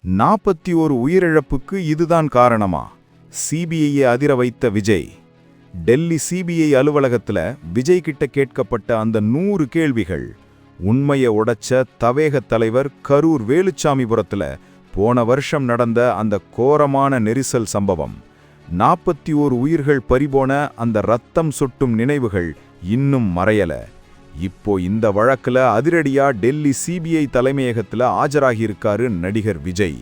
41 உயிரிழப்புக்கு இதுதான் காரணமா? சிபிஐயை அதிர வைத்த விஜய். டெல்லி சிபிஐ அலுவலகத்துல விஜய் கிட்ட கேட்கப்பட்ட அந்த 100 கேள்விகள். உண்மையை உடைச்ச தவேக தலைவர் கரூர் வேலுச்சாமிபுரத்துல போன வருஷம் நடந்த அந்த கோரமான நெரிசல் சம்பவம். 41 உயிர்கள் பறிபோன அந்த ரத்தம் சொட்டும் நினைவுகள் இன்னும் மறையல. இப்போ இந்த வழக்குல அதிரடியா டெல்லி சிபிஐ தலைமையகத்துல ஆஜராகியிருக்காரு நடிகர் விஜய்.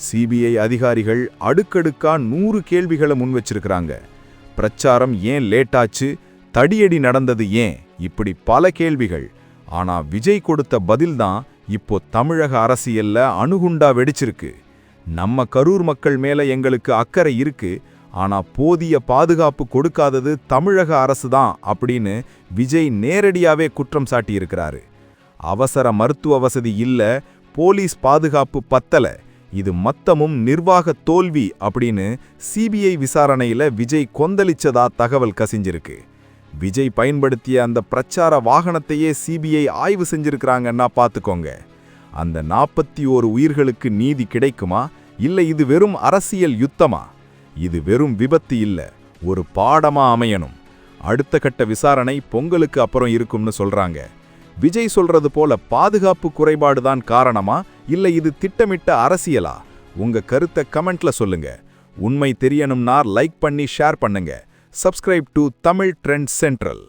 சிபிஐ அதிகாரிகள் அடுக்கடுக்கா 100 கேள்விகளை முன் வச்சிருக்கிறாங்க. பிரச்சாரம் ஏன் லேட்டாச்சு, தடியடி நடந்தது ஏன், இப்படி பல கேள்விகள். ஆனா விஜய் கொடுத்த பதில்தான் இப்போ தமிழக அரசியல்ல அணுகுண்டா வெடிச்சிருக்கு. நம்ம கரூர் மக்கள் மேல எங்களுக்கு அக்கறை இருக்கு, ஆனா போதிய பாதுகாப்பு கொடுக்காதது தமிழக அரசுதான் அப்படின்னு விஜய் நேரடியாவே குற்றம் சாட்டியிருக்கிறாரு. அவசர மருத்துவ வசதி இல்ல, போலீஸ் பாதுகாப்பு பத்தல, இது மொத்தமும் நிர்வாக தோல்வி அப்படின்னு சிபிஐ விசாரணையில விஜய் கொந்தளிச்சதா தகவல் கசிஞ்சிருக்கு. விஜய் பயன்படுத்திய அந்த பிரச்சார வாகனத்தையே சிபிஐ ஆய்வு செஞ்சிருக்கிறாங்கன்னா பாத்துக்கோங்க. அந்த 41 உயிர்களுக்கு நீதி கிடைக்குமா, இல்ல இது வெறும் அரசியல் யுத்தமா? இது வெறும் விபத்து இல்ல, ஒரு பாடமா அமையணும். அடுத்த கட்ட விசாரணை பொங்கலுக்கு அப்புறம் இருக்கும்னு சொல்றாங்க. விஜய் சொல்றது போல பாதுகாப்பு குறைபாடுதான் காரணமா, இல்ல இது திட்டமிட்ட அரசியலா? உங்க கருத்தை கமெண்ட்ல சொல்லுங்க. உண்மை தெரியணும்னா லைக் பண்ணி ஷேர் பண்ணுங்க. Subscribe to Tamil trend central.